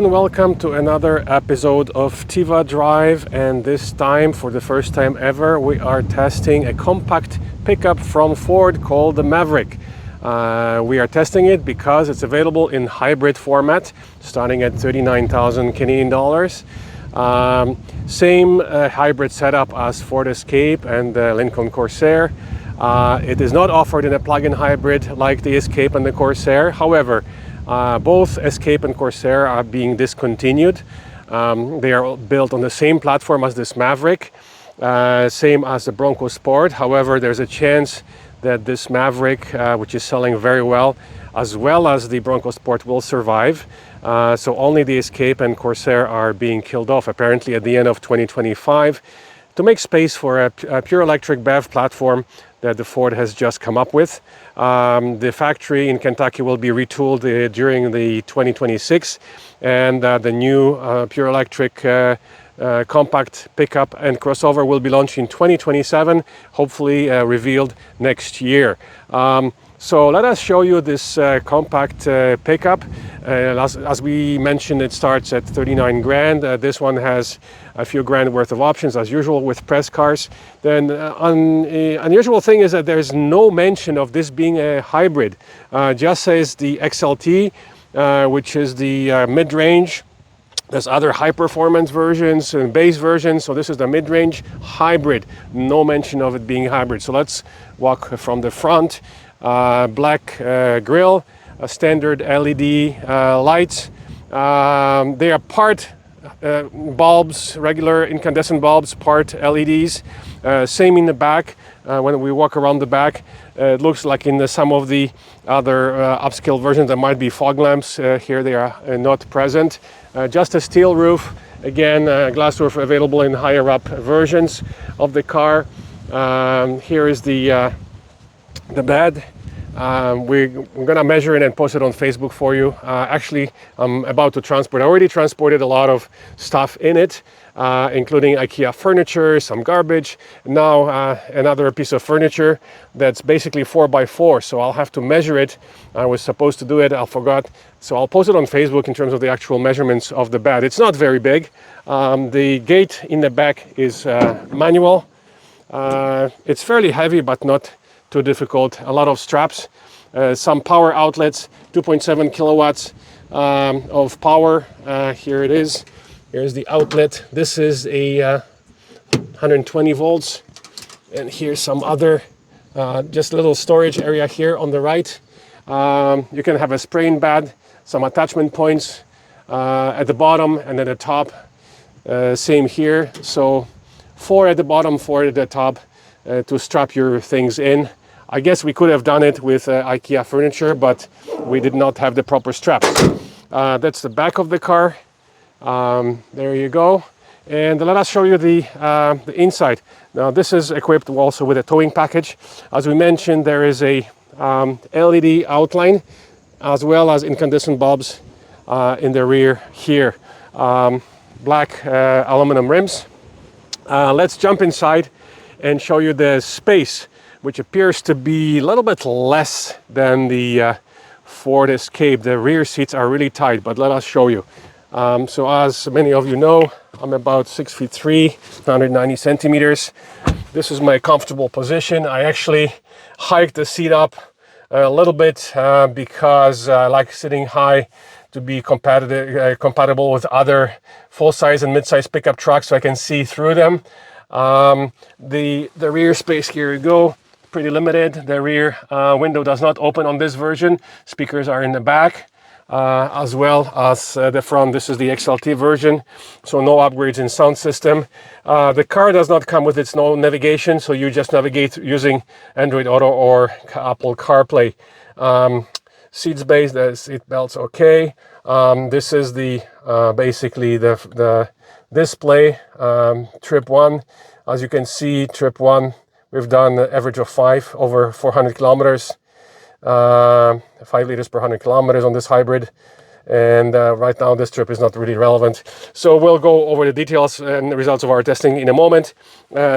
everyone, welcome to another episode of Tiva Drive, and this time, for the first time ever, we are testing a compact pickup from Ford called the Maverick. We are testing it because it's available in hybrid format, starting at 39,000 Canadian dollars. Same hybrid setup as Ford Escape and the Lincoln Corsair. It is not offered in a plug-in hybrid like the Escape and the Corsair. However, both Escape and Corsair are being discontinued. They are built on the same platform as this Maverick, same as the Bronco Sport. However, there's a chance that this Maverick, which is selling very well as the Bronco Sport, will survive. So only the Escape and Corsair are being killed off, apparently at the end of 2025, to make space for a pure electric BEV platform that the Ford has just come up with. The factory in Kentucky will be retooled during the 2026, and the new pure electric compact pickup and crossover will be launched in 2027, hopefully revealed next year. So let us show you this compact pickup. As we mentioned, it starts at 39 grand. This one has a few grand worth of options, as usual with press cars. Then unusual thing is that there's no mention of this being a hybrid. Just says the XLT, which is the mid-range. There's other high-performance versions and base versions, so this is the mid-range hybrid. No mention of it being hybrid. So let's walk from the front. Black grille, standard LED lights. They are part bulbs, regular incandescent bulbs, part LEDs. Same in the back. When we walk around the back, it looks like in some of the other upscale versions there might be fog lamps. Here they are not present. Just a steel roof. Again, glass roof available in higher up versions of the car. Here is the bed. We're gonna measure it and post it on Facebook for you. Actually, I'm about to transport. I already transported a lot of stuff in it, including IKEA furniture, some garbage. Now another piece of furniture that's basically 4x4. So I'll have to measure it. I was supposed to do it, I forgot. So I'll post it on Facebook in terms of the actual measurements of the bed. It's not very big. The gate in the back is manual. It's fairly heavy, but not too difficult. A lot of straps, some power outlets, 2.7 kilowatts of power. Here it is. Here's the outlet. This is a 120 volts, and here's some other just a little storage area here on the right. You can have a spraying bed, some attachment points at the bottom and at the top. Same here. So 4 at the bottom, 4 at the top to strap your things in. I guess we could have done it with IKEA furniture, but we did not have the proper straps. That's the back of the car. There you go. And let us show you the inside. Now this is equipped also with a towing package. As we mentioned, there is a LED outline as well as incandescent bulbs in the rear here. Black aluminum rims. Let's jump inside and show you the space, which appears to be a little bit less than the Ford Escape. The rear seats are really tight, but let us show you. So as many of you know, I'm about 6'3", 190 centimeters. This is my comfortable position. I actually hiked the seat up a little bit because I like sitting high to be compatible with other full-size and mid-size pickup trucks, so I can see through them. The rear space, here you go. Pretty limited. The rear window does not open on this version. Speakers are in the back, as well as the front. This is the XLT version, so no upgrades in sound system. The car does not come with its own navigation, so you just navigate using Android Auto or Apple CarPlay. Seat space, the seat belts, okay. This is the basically the display. Trip 1, as you can see, trip 1. We've done an average of 5 over 400 kilometers, 5 liters per 100 kilometers on this hybrid. And right now this trip is not really relevant. So we'll go over the details and the results of our testing in a moment.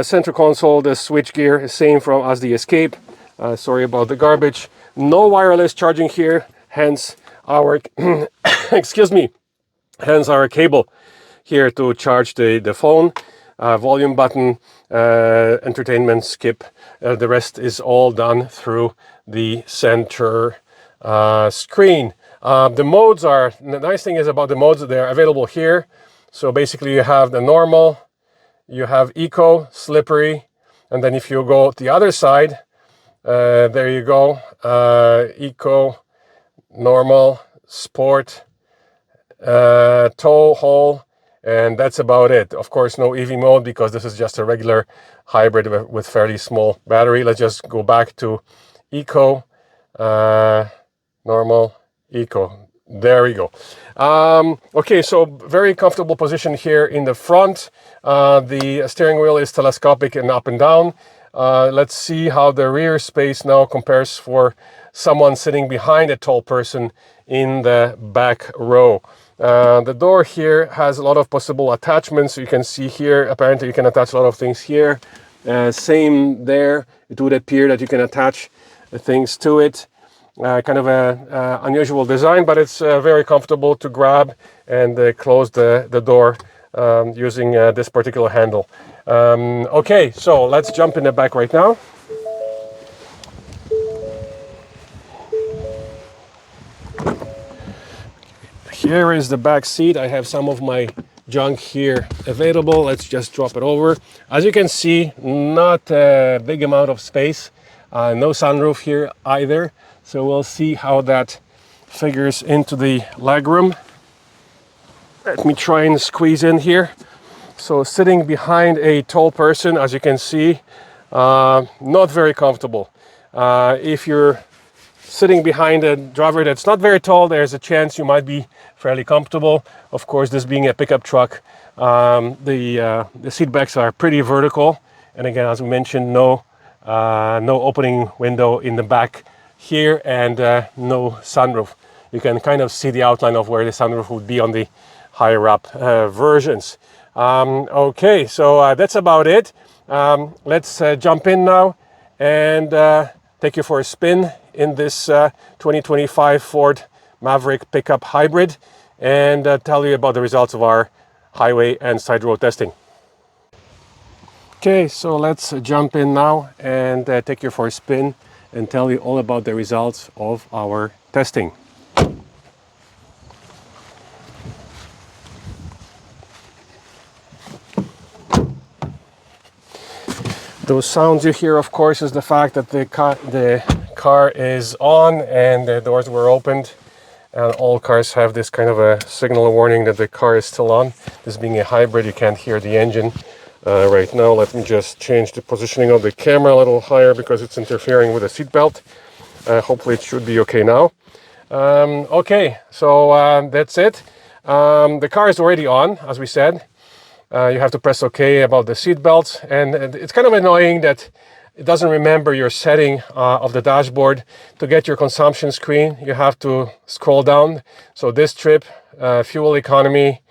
Center console, the switch gear is same as the Escape. Sorry about the garbage. No wireless charging here, hence our excuse me, Hence our cable here to charge the phone, volume button, entertainment, skip. The rest is all done through the center screen. The modes are, the nice thing is about the modes, they're available here. So basically you have the normal, you have eco, slippery, and then if you go the other side, there you go, eco, normal, sport, tow, haul, and that's about it. Of course, no EV mode because this is just a regular hybrid with fairly small battery. Let's just go back to eco, normal, eco. There we go. Okay, so very comfortable position here in the front. The steering wheel is telescopic and up and down. Let's see how the rear space now compares for someone sitting behind a tall person in the back row. The door here has a lot of possible attachments. You can see here, apparently you can attach a lot of things here. Same there. It would appear that you can attach things to it. Kind of a unusual design, but it's very comfortable to grab and close the door using this particular handle. Okay, so let's jump in the back right now. Here is the back seat. I have some of my junk here available. Let's just drop it over. As you can see, not a big amount of space. No sunroof here either. So we'll see how that figures into the legroom. Let me try and squeeze in here. So sitting behind a tall person, as you can see, not very comfortable. If you're sitting behind a driver that's not very tall, there's a chance you might be fairly comfortable. Of course, this being a pickup truck, the seat backs are pretty vertical. And again, as we mentioned, no opening window in the back here, and no sunroof. You can kind of see the outline of where the sunroof would be on the higher up versions. Okay, so that's about it. Let's jump in now and take you for a spin in this 2025 Ford Maverick pickup hybrid and tell you about the results of our highway and side road testing. Okay, so let's jump in now and take you for a spin and tell you all about the results of our testing. Those sounds you hear, of course, is the fact that the car is on and the doors were opened. And all cars have this kind of a signal warning that the car is still on. This being a hybrid, you can't hear the engine right now. Let me just change the positioning of the camera a little higher because it's interfering with the seat belt. Hopefully it should be okay now. Okay, so that's it. The car is already on, as we said. You have to press OK about the seat belts, and it's kind of annoying that it doesn't remember your setting of the dashboard. To get your consumption screen, you have to scroll down. So this trip, fuel economy,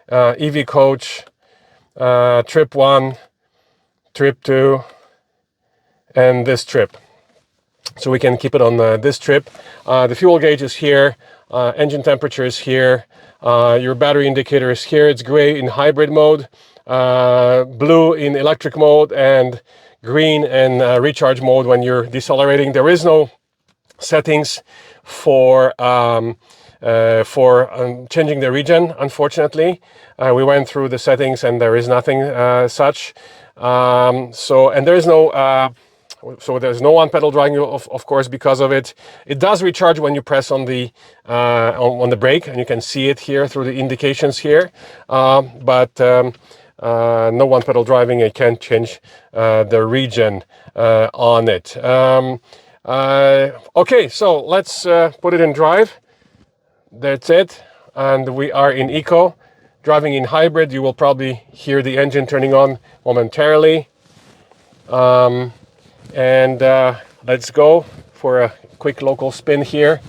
EV coach, trip 1, trip 2, and this trip. So we can keep it on this trip. The fuel gauge is here, engine temperature is here, your battery indicator is here. It's gray in hybrid mode, blue in electric mode, and green and recharge mode when you're decelerating. There is no settings for changing the region, unfortunately. We went through the settings and there is nothing such. And there is no so there's no one pedal driving, of course, because of it. It does recharge when you press on the brake, and you can see it here through the indications here. But no one pedal driving. I can't change the region on it. Okay, so let's put it in drive. That's it, and we are in eco. Driving in hybrid, you will probably hear the engine turning on momentarily. Let's go for a quick local spin here.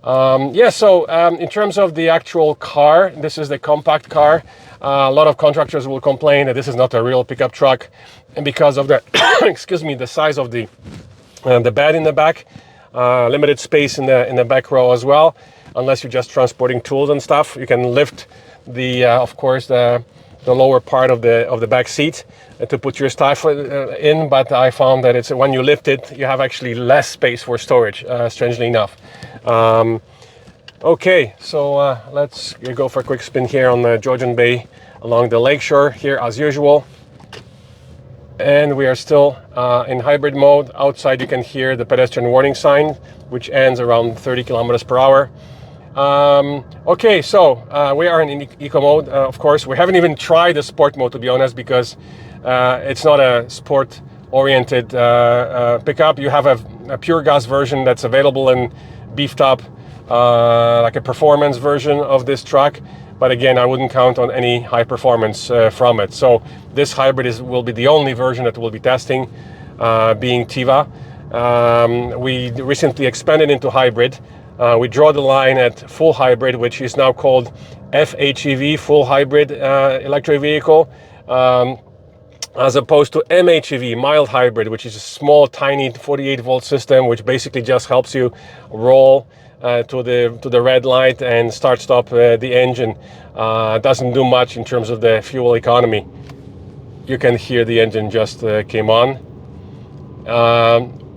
In terms of the actual car, this is the compact car. A lot of contractors will complain that this is not a real pickup truck, and because of the excuse me, the size of the bed in the back, limited space in the back row as well. Unless you're just transporting tools and stuff, you can lift of course, the lower part of the back seat to put your stuff in. But I found that it's when you lift it, you have actually less space for storage, strangely enough. Okay, so let's go for a quick spin here on the Georgian Bay along the lakeshore here as usual. And we are still in hybrid mode. Outside you can hear the pedestrian warning sign, which ends around 30 kilometers per hour. Okay, so we are in eco mode. Of course, we haven't even tried the sport mode, to be honest, because it's not a sport oriented pickup. You have a pure gas version that's available and beefed up like a performance version of this truck. But again, I wouldn't count on any high performance from it. So this hybrid will be the only version that we'll be testing, being Tiva. We recently expanded into hybrid. We draw the line at full hybrid, which is now called FHEV, full hybrid electric vehicle, as opposed to MHEV, mild hybrid, which is a small, tiny 48-volt system, which basically just helps you roll to the red light and start-stop the engine. Doesn't do much in terms of the fuel economy. You can hear the engine just came on.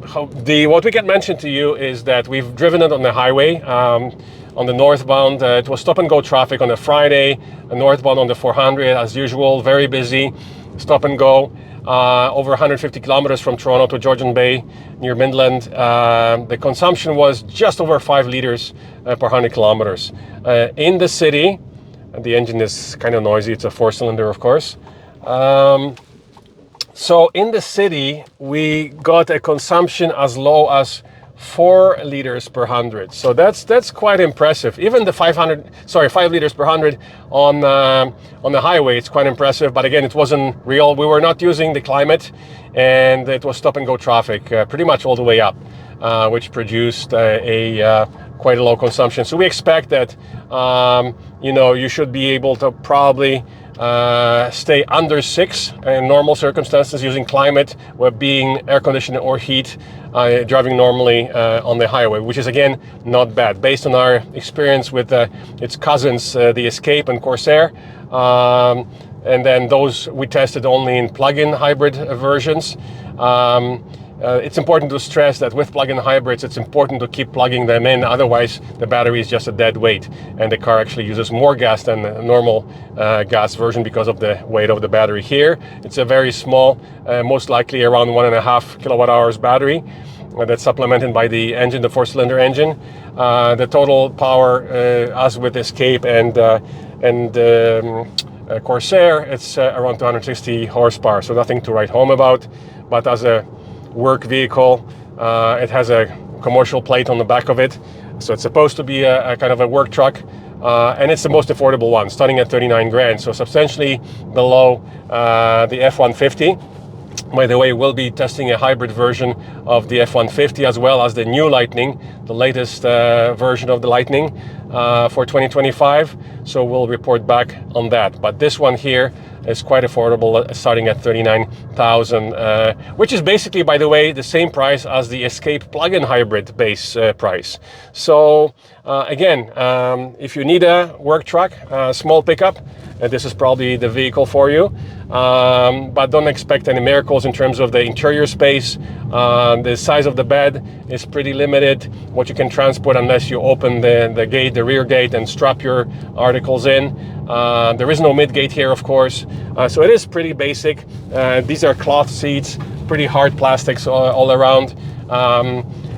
What we can mention to you is that we've driven it on the highway on the northbound. It was stop and go traffic on a Friday, northbound on the 400 as usual, very busy, stop and go. Over 150 kilometers from Toronto to Georgian Bay near Midland. The consumption was just over 5 liters per 100 kilometers. In the city, the engine is kind of noisy, it's a 4-cylinder of course. So in the city, we got a consumption as low as 4 liters per 100. So that's quite impressive. Even the 5 liters per 100 on the highway, it's quite impressive. But again, it wasn't real. We were not using the climate, and it was stop and go traffic pretty much all the way up, which produced quite a low consumption. So we expect that you should be able to probably stay under 6 in normal circumstances using climate, where being air conditioning or heat, driving normally on the highway, which is again not bad based on our experience with its cousins, the Escape and Corsair, and then those we tested only in plug-in hybrid versions. It's important to stress that with plug-in hybrids, it's important to keep plugging them in. Otherwise, the battery is just a dead weight, and the car actually uses more gas than a normal gas version because of the weight of the battery. Here, it's a very small, most likely around 1.5 kilowatt hours battery that's supplemented by the engine, the 4-cylinder engine. The total power, as with Escape and Corsair, it's around 260 horsepower, so nothing to write home about. But as a work vehicle, it has a commercial plate on the back of it, so it's supposed to be a kind of a work truck, and it's the most affordable one, starting at 39 grand, so substantially below the F-150. By the way, we'll be testing a hybrid version of the F-150 as well as the new Lightning, the latest version of the Lightning for 2025. So we'll report back on that. But this one here is quite affordable, starting at 39,000, which is basically, by the way, the same price as the Escape plug-in hybrid base price. So again, if you need a work truck, small pickup, this is probably the vehicle for you. But don't expect any miracles in terms of the interior space. The size of the bed is pretty limited, what you can transport, unless you open the gate, the rear gate, and strap your articles in. There is no mid gate here, of course, so it is pretty basic. These are cloth seats, pretty hard plastics all around.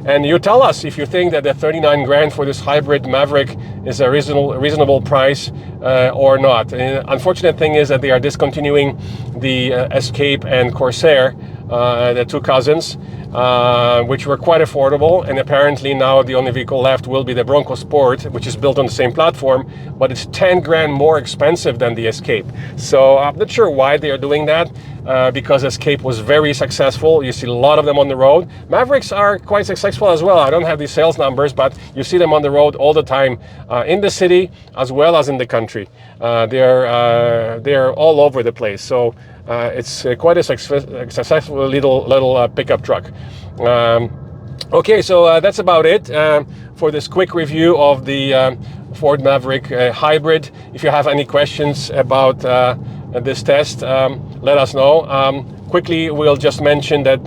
And you tell us if you think that the 39 grand for this hybrid Maverick is a reasonable price or not. And the unfortunate thing is that they are discontinuing the Escape and Corsair, the two cousins, which were quite affordable, and apparently now the only vehicle left will be the Bronco Sport, which is built on the same platform, but it's 10 grand more expensive than the Escape. So I'm not sure why they are doing that, because Escape was very successful. You see a lot of them on the road. Mavericks are quite successful as well. I don't have these sales numbers, but you see them on the road all the time, in the city as well as in the country. They're all over the place. So it's quite a successful little pickup truck. Okay, so that's about it for this quick review of the Ford Maverick hybrid. If you have any questions about this test, let us know. Quickly, we'll just mention that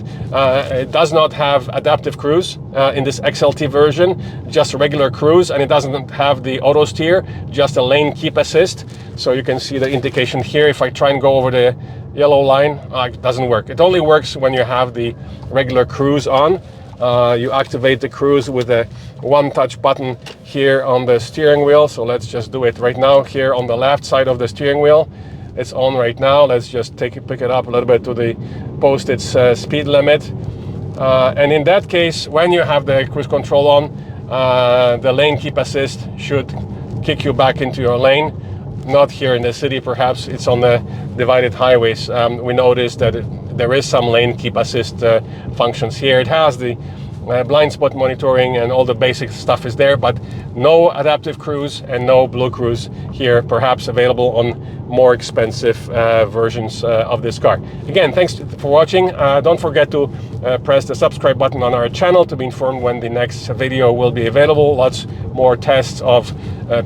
it does not have adaptive cruise in this XLT version, just regular cruise, and it doesn't have the auto steer, just a lane keep assist. So you can see the indication here. If I try and go over the yellow line, it doesn't work. It only works when you have the regular cruise on. You activate the cruise with a one-touch button here on the steering wheel. So let's just do it right now here on the left side of the steering wheel. It's on right now. Let's just pick it up a little bit to the posted speed limit. And in that case, when you have the cruise control on, the lane keep assist should kick you back into your lane. Not here in the city, perhaps. It's on the divided highways. We noticed that there is some lane keep assist functions here. It has the blind spot monitoring and all the basic stuff is there, but no adaptive cruise and no blue cruise here, perhaps available on more expensive versions of this car. Again, thanks for watching. Don't forget to press the subscribe button on our channel to be informed when the next video will be available. Lots more tests of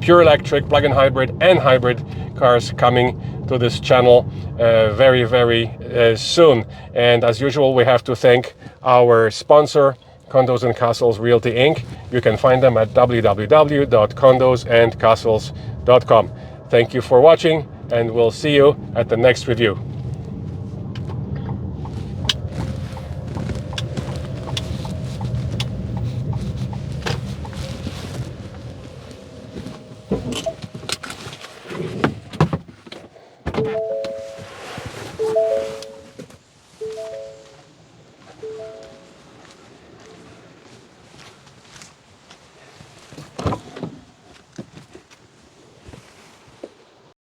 pure electric, plug-in hybrid and hybrid cars coming to this channel very, very soon. And as usual, we have to thank our sponsor, Condos and Castles Realty Inc. You can find them at www.condosandcastles.com. Thank you for watching, and we'll see you at the next review.